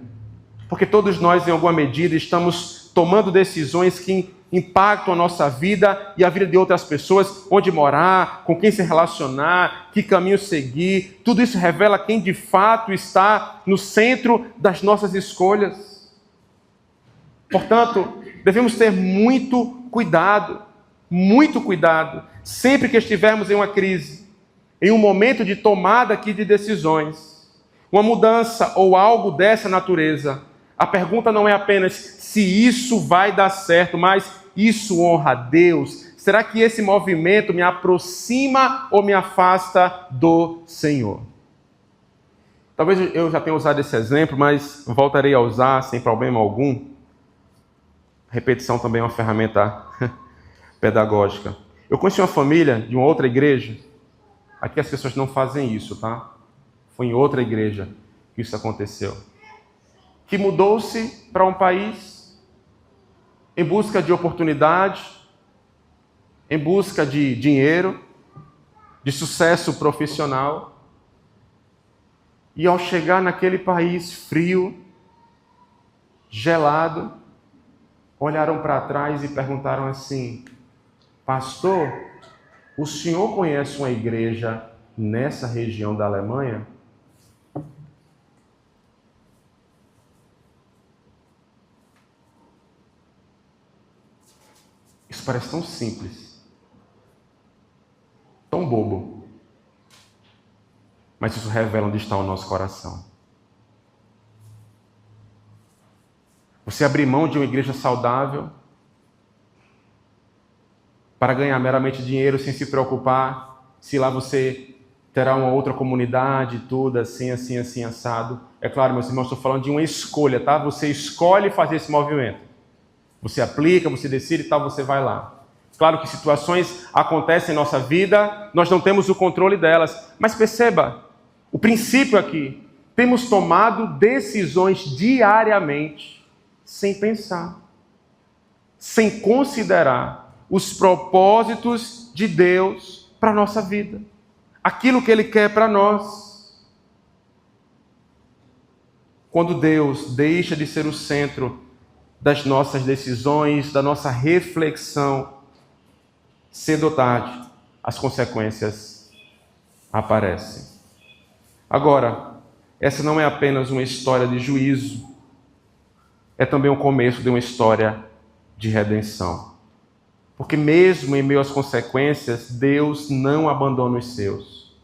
porque todos nós, em alguma medida, estamos tomando decisões que impactam a nossa vida e a vida de outras pessoas, onde morar, com quem se relacionar, que caminho seguir. Tudo isso revela quem de fato está no centro das nossas escolhas. Portanto, devemos ter muito cuidado, sempre que estivermos em uma crise, em um momento de tomada aqui de decisões, uma mudança ou algo dessa natureza. A pergunta não é apenas se isso vai dar certo, mas isso honra a Deus? Será que esse movimento me aproxima ou me afasta do Senhor? Talvez eu já tenha usado esse exemplo, mas voltarei a usar sem problema algum. Repetição também é uma ferramenta pedagógica. Eu conheci uma família de uma outra igreja. Aqui as pessoas não fazem isso, tá? Foi em outra igreja que isso aconteceu. Que mudou-se para um país em busca de oportunidade, em busca de dinheiro, de sucesso profissional. E ao chegar naquele país frio, gelado, olharam para trás e perguntaram assim: pastor, o senhor conhece uma igreja nessa região da Alemanha? Isso parece tão simples, tão bobo, mas isso revela onde está o nosso coração. Você abrir mão de uma igreja saudável para ganhar meramente dinheiro sem se preocupar se lá você terá uma outra comunidade, tudo assim, assado. É claro, meus irmãos, estou falando de uma escolha, tá? Você escolhe fazer esse movimento. Você aplica, você decide e tal, você vai lá. Claro que situações acontecem em nossa vida, nós não temos o controle delas. Mas perceba, o princípio aqui, temos tomado decisões diariamente, sem pensar, sem considerar os propósitos de Deus para a nossa vida, aquilo que Ele quer para nós. Quando Deus deixa de ser o centro das nossas decisões, da nossa reflexão, cedo ou tarde, as consequências aparecem. Agora, essa não é apenas uma história de juízo, é também o começo de uma história de redenção. Porque mesmo em meio às consequências, Deus não abandona os seus.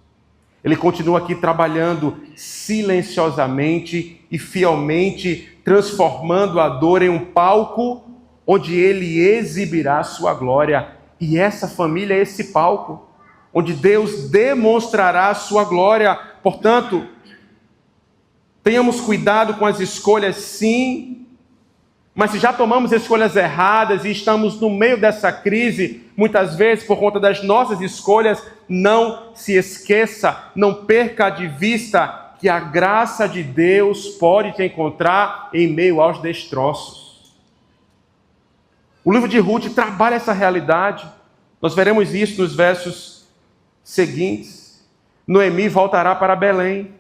Ele continua aqui trabalhando silenciosamente e fielmente, transformando a dor em um palco onde Ele exibirá a sua glória. E essa família é esse palco, onde Deus demonstrará a sua glória. Portanto, tenhamos cuidado com as escolhas, sim, mas se já tomamos escolhas erradas e estamos no meio dessa crise, muitas vezes por conta das nossas escolhas, não se esqueça, não perca de vista que a graça de Deus pode te encontrar em meio aos destroços. O livro de Ruth trabalha essa realidade. Nós veremos isso nos versos seguintes. Noemi voltará para Belém.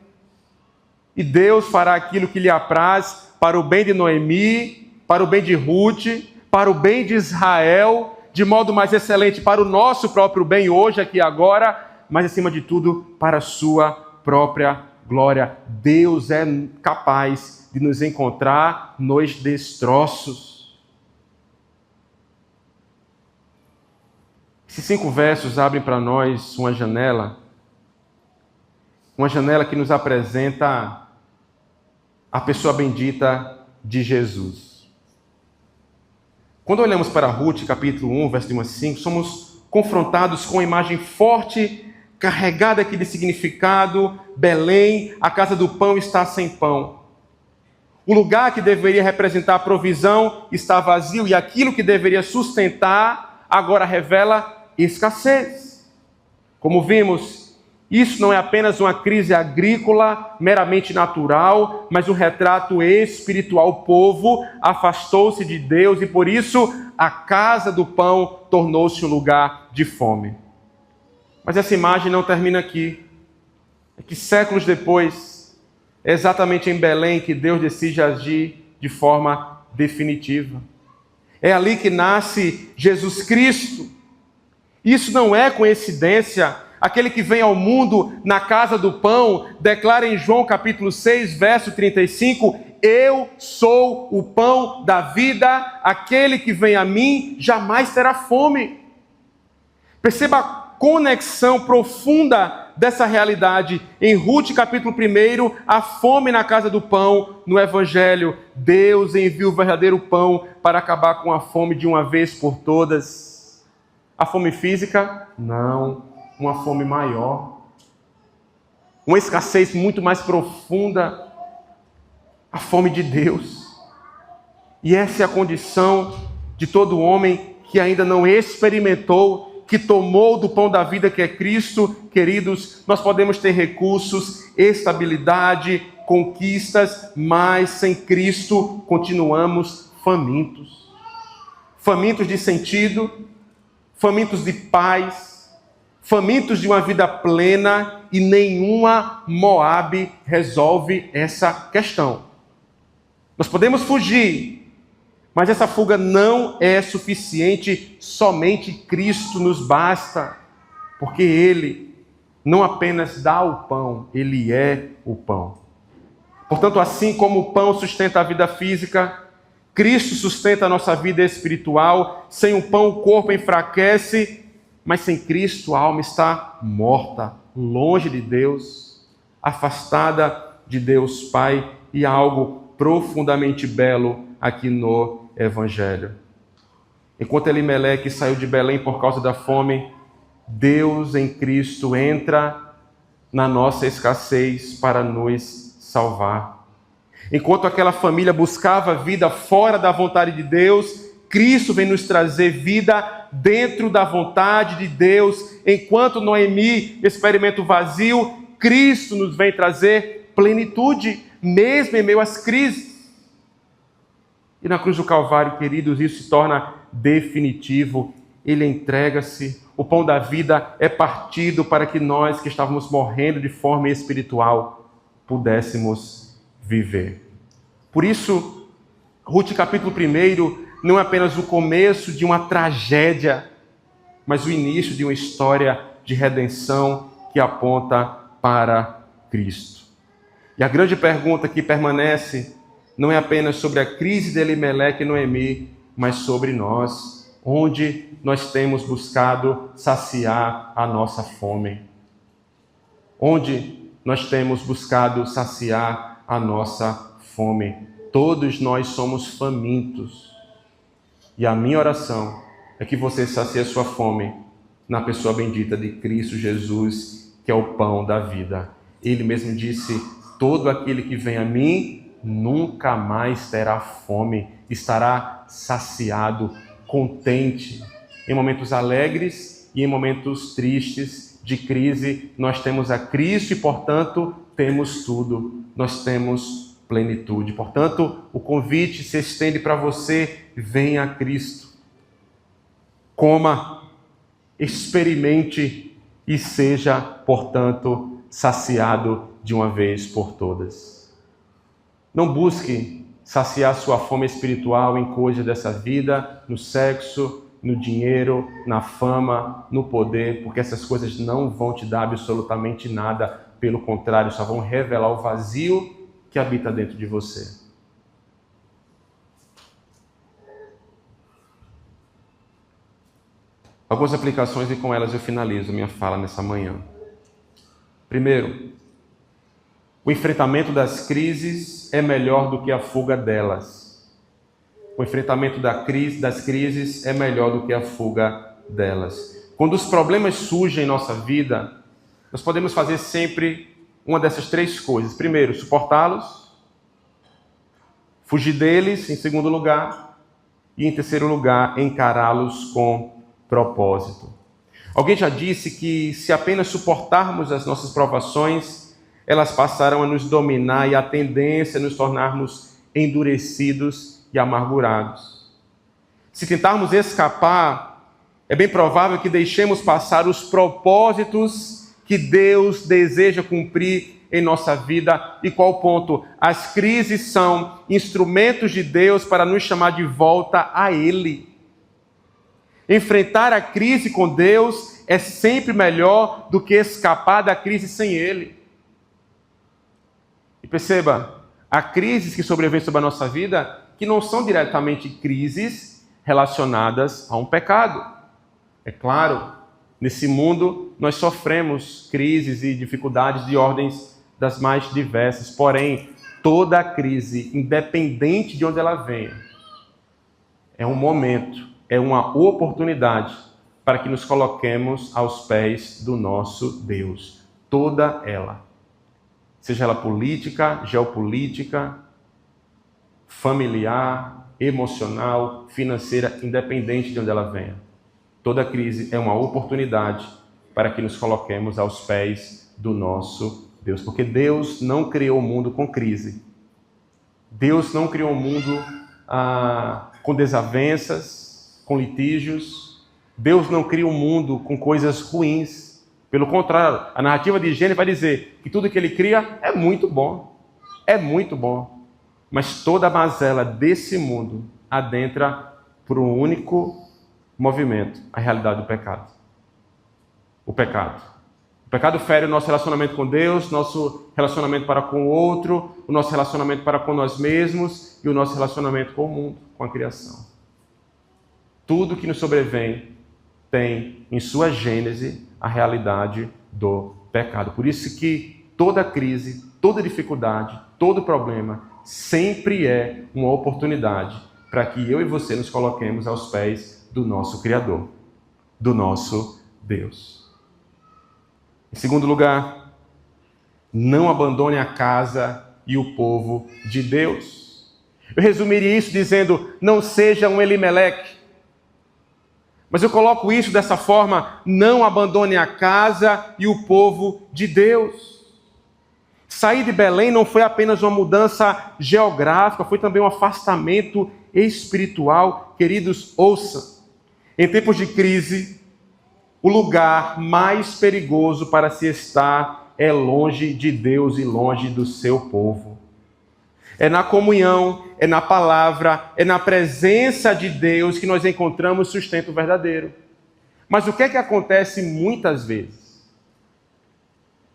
E Deus fará aquilo que lhe apraz para o bem de Noemi, para o bem de Ruth, para o bem de Israel, de modo mais excelente para o nosso próprio bem hoje, aqui e agora, mas acima de tudo para a sua própria glória. Deus é capaz de nos encontrar nos destroços. Esses 5 versos abrem para nós uma janela que nos apresenta a pessoa bendita de Jesus. Quando olhamos para Ruth, capítulo 1, verso 1 a 5, somos confrontados com uma imagem forte, carregada aqui de significado. Belém, a casa do pão, está sem pão. O lugar que deveria representar a provisão está vazio, e aquilo que deveria sustentar agora revela escassez. Como vimos, isso não é apenas uma crise agrícola meramente natural, mas um retrato espiritual. O povo afastou-se de Deus e por isso a casa do pão tornou-se um lugar de fome. Mas essa imagem não termina aqui. É que séculos depois, é exatamente em Belém que Deus decide agir de forma definitiva. É ali que nasce Jesus Cristo. Isso não é coincidência. Aquele que vem ao mundo na casa do pão, declara em João capítulo 6, verso 35, eu sou o pão da vida, aquele que vem a mim jamais terá fome. Perceba a conexão profunda dessa realidade. Em Ruth capítulo 1, a fome na casa do pão. No Evangelho, Deus envia o verdadeiro pão para acabar com a fome de uma vez por todas. A fome física? Não. Uma fome maior. Uma escassez muito mais profunda. A fome de Deus. E essa é a condição de todo homem que ainda não experimentou, que tomou do pão da vida que é Cristo. Queridos, nós podemos ter recursos, estabilidade, conquistas, mas sem Cristo continuamos famintos. Famintos de sentido, famintos de paz, famintos de uma vida plena, e nenhuma Moabe resolve essa questão. Nós podemos fugir, mas essa fuga não é suficiente, somente Cristo nos basta, porque Ele não apenas dá o pão, Ele é o pão. Portanto, assim como o pão sustenta a vida física, Cristo sustenta a nossa vida espiritual. Sem o pão o corpo enfraquece, mas sem Cristo a alma está morta, longe de Deus, afastada de Deus Pai, e há algo profundamente belo aqui no Evangelho. Enquanto Elimeleque saiu de Belém por causa da fome, Deus em Cristo entra na nossa escassez para nos salvar. Enquanto aquela família buscava vida fora da vontade de Deus, Cristo vem nos trazer vida dentro da vontade de Deus. Enquanto Noemi experimenta o vazio, Cristo nos vem trazer plenitude, mesmo em meio às crises. E na cruz do Calvário, queridos, isso se torna definitivo. Ele entrega-se, o pão da vida é partido para que nós que estávamos morrendo de forma espiritual pudéssemos viver. Por isso, Ruth capítulo 1 não é apenas o começo de uma tragédia, mas o início de uma história de redenção que aponta para Cristo. E a grande pergunta que permanece não é apenas sobre a crise de Elimeleque e Noemi, mas sobre nós, onde nós temos buscado saciar a nossa fome. Onde nós temos buscado saciar a nossa fome. Todos nós somos famintos. E a minha oração é que você sacie a sua fome na pessoa bendita de Cristo Jesus, que é o pão da vida. Ele mesmo disse: todo aquele que vem a mim nunca mais terá fome, estará saciado, contente. Em momentos alegres e em momentos tristes, de crise, nós temos a Cristo e, portanto, temos tudo. Nós temos plenitude. Portanto, o convite se estende para você: venha a Cristo. Coma, experimente e seja, portanto, saciado de uma vez por todas. Não busque saciar sua fome espiritual em coisas dessa vida, no sexo, no dinheiro, na fama, no poder, porque essas coisas não vão te dar absolutamente nada. Pelo contrário, só vão revelar o vazio que habita dentro de você. Algumas aplicações e com elas eu finalizo minha fala nessa manhã. Primeiro, o enfrentamento das crises é melhor do que a fuga delas. O enfrentamento das crises é melhor do que a fuga delas. Quando os problemas surgem em nossa vida, nós podemos fazer sempre uma dessas três coisas. Primeiro, suportá-los. Fugir deles, em segundo lugar. E, em terceiro lugar, encará-los com propósito. Alguém já disse que se apenas suportarmos as nossas provações, elas passaram a nos dominar e a tendência a nos tornarmos endurecidos e amargurados. Se tentarmos escapar, é bem provável que deixemos passar os propósitos que Deus deseja cumprir em nossa vida. E qual o ponto? As crises são instrumentos de Deus para nos chamar de volta a Ele. Enfrentar a crise com Deus é sempre melhor do que escapar da crise sem Ele. E perceba, há crises que sobrevêm sobre a nossa vida que não são diretamente crises relacionadas a um pecado. É claro, nesse mundo nós sofremos crises e dificuldades de ordens das mais diversas, porém, toda crise, independente de onde ela venha, é um momento, é uma oportunidade para que nos coloquemos aos pés do nosso Deus. Toda ela. Seja ela política, geopolítica, familiar, emocional, financeira, independente de onde ela venha. Toda crise é uma oportunidade para que nos coloquemos aos pés do nosso Deus. Porque Deus não criou o mundo com crise. Deus não criou o mundo com desavenças, com litígios. Deus não cria o mundo com coisas ruins. Pelo contrário, a narrativa de Gênesis vai dizer que tudo que ele cria é muito bom. É muito bom. Mas toda a mazela desse mundo adentra por um único movimento, a realidade do pecado. O pecado. O pecado fere o nosso relacionamento com Deus, nosso relacionamento para com o outro, o nosso relacionamento para com nós mesmos e o nosso relacionamento com o mundo, com a criação. Tudo que nos sobrevém tem em sua gênese a realidade do pecado. Por isso que toda crise, toda dificuldade, todo problema sempre é uma oportunidade para que eu e você nos coloquemos aos pés do nosso Criador, do nosso Deus. Em segundo lugar, não abandone a casa e o povo de Deus. Eu resumiria isso dizendo: não seja um Elimeleque. Mas eu coloco isso dessa forma: não abandone a casa e o povo de Deus. Sair de Belém não foi apenas uma mudança geográfica, foi também um afastamento espiritual. Queridos, ouçam. Em tempos de crise, o lugar mais perigoso para se estar é longe de Deus e longe do seu povo. É na comunhão, é na palavra, é na presença de Deus que nós encontramos sustento verdadeiro. Mas o que é que acontece muitas vezes?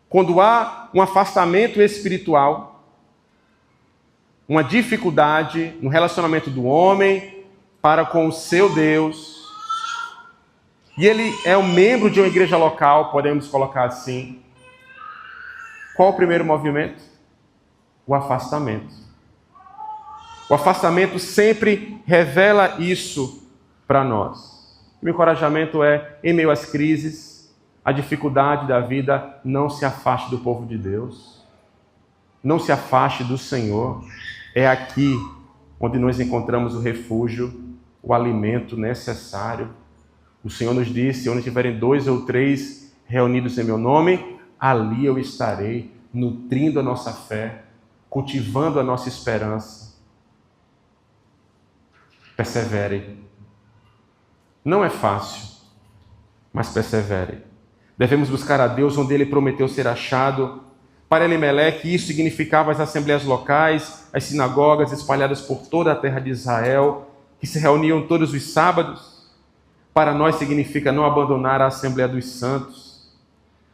Quando há um afastamento espiritual, uma dificuldade no relacionamento do homem para com o seu Deus, e ele é um membro de uma igreja local, podemos colocar assim, qual o primeiro movimento? O afastamento. O afastamento sempre revela isso para nós. O meu encorajamento é, em meio às crises, a dificuldade da vida, não se afaste do povo de Deus. Não se afaste do Senhor. É aqui onde nós encontramos o refúgio, o alimento necessário. O Senhor nos disse: onde tiverem 2 ou 3 reunidos em meu nome, ali eu estarei, nutrindo a nossa fé, cultivando a nossa esperança. Persevere. Não é fácil, mas persevere. Devemos buscar a Deus onde Ele prometeu ser achado. Para Elimeleque, isso significava as assembleias locais, as sinagogas espalhadas por toda a terra de Israel, que se reuniam todos os sábados. Para nós significa não abandonar a Assembleia dos Santos.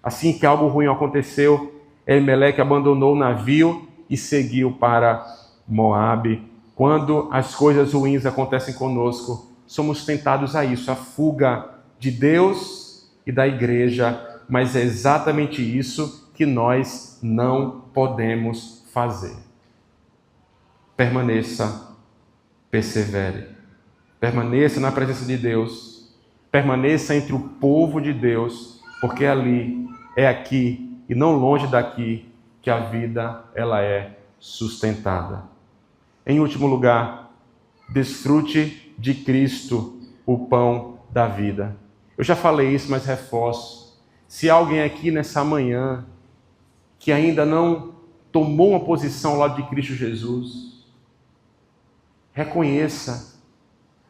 Assim que algo ruim aconteceu, Elimeleque abandonou o navio e seguiu para Moabe. Quando as coisas ruins acontecem conosco, somos tentados a isso, a fuga de Deus e da igreja, mas é exatamente isso que nós não podemos fazer. Permaneça, persevere, permaneça na presença de Deus, permaneça entre o povo de Deus, porque ali, é aqui e não longe daqui que a vida ela é sustentada. Em último lugar, desfrute de Cristo, o pão da vida. Eu já falei isso, mas reforço. Se há alguém aqui nessa manhã que ainda não tomou uma posição ao lado de Cristo Jesus, reconheça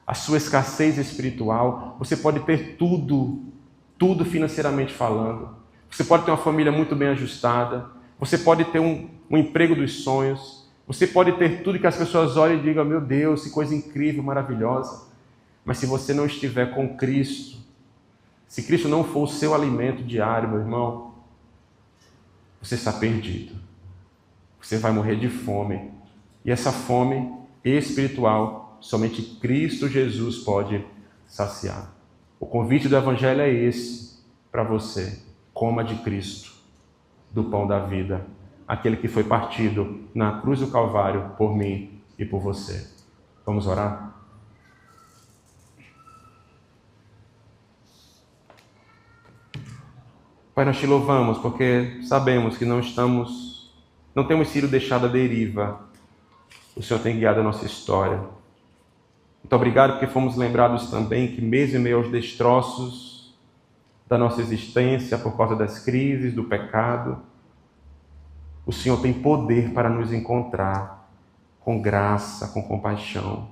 a sua escassez espiritual. Você pode ter tudo financeiramente falando. Você pode ter uma família muito bem ajustada. Você pode ter um emprego dos sonhos. Você pode ter tudo que as pessoas olhem e digam: meu Deus, que coisa incrível, maravilhosa. Mas se você não estiver com Cristo, se Cristo não for o seu alimento diário, meu irmão, você está perdido. Você vai morrer de fome. E essa fome espiritual, somente Cristo Jesus pode saciar. O convite do Evangelho é esse para você: coma de Cristo, do pão da vida, aquele que foi partido na cruz do Calvário por mim e por você. Vamos orar? Pai, nós te louvamos porque sabemos que não temos sido deixados à deriva. O Senhor tem guiado a nossa história. Muito obrigado porque fomos lembrados também que mesmo em meio aos destroços da nossa existência, por causa das crises, do pecado, o Senhor tem poder para nos encontrar com graça, com compaixão.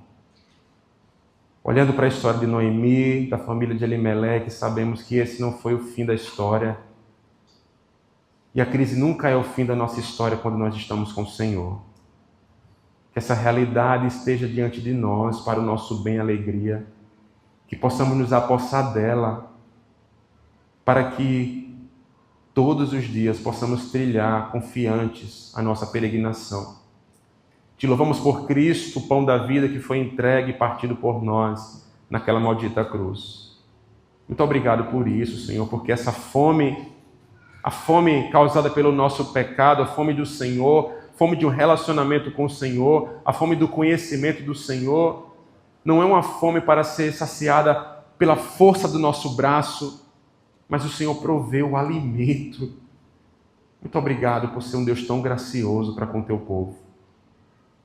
Olhando para a história de Noemi, da família de Elimeleque, sabemos que esse não foi o fim da história. E a crise nunca é o fim da nossa história quando nós estamos com o Senhor. Que essa realidade esteja diante de nós para o nosso bem e alegria. Que possamos nos apossar dela para que todos os dias possamos trilhar confiantes a nossa peregrinação. Te louvamos por Cristo, o pão da vida que foi entregue e partido por nós naquela maldita cruz. Muito obrigado por isso, Senhor, porque essa fome, a fome causada pelo nosso pecado, a fome do Senhor, a fome de um relacionamento com o Senhor, a fome do conhecimento do Senhor, não é uma fome para ser saciada pela força do nosso braço, mas o Senhor proveu o alimento. Muito obrigado por ser um Deus tão gracioso para com o teu povo.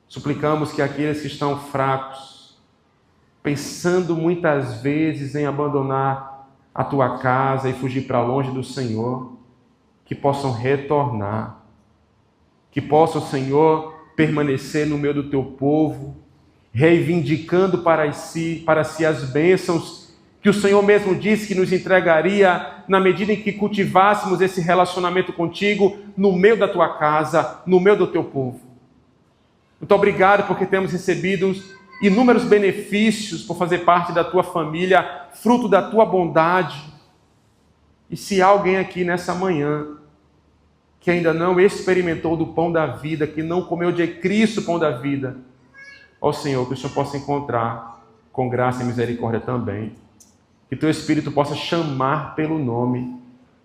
Suplicamos que aqueles que estão fracos, pensando muitas vezes em abandonar a tua casa e fugir para longe do Senhor, que possam retornar, que possam, Senhor, permanecer no meio do teu povo, reivindicando para si as bênçãos que o Senhor mesmo disse que nos entregaria na medida em que cultivássemos esse relacionamento contigo no meio da tua casa, no meio do teu povo. Muito obrigado porque temos recebido inúmeros benefícios por fazer parte da tua família, fruto da tua bondade. E se há alguém aqui nessa manhã que ainda não experimentou do pão da vida, que não comeu de Cristo o pão da vida, ó Senhor, que o Senhor possa encontrar com graça e misericórdia também. Que teu Espírito possa chamar pelo nome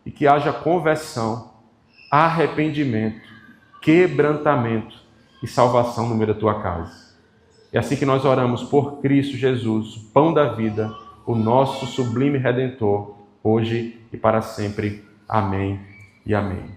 e que haja conversão, arrependimento, quebrantamento e salvação no meio da tua casa. É assim que nós oramos por Cristo Jesus, o pão da vida, o nosso sublime Redentor, hoje e para sempre. Amém e amém.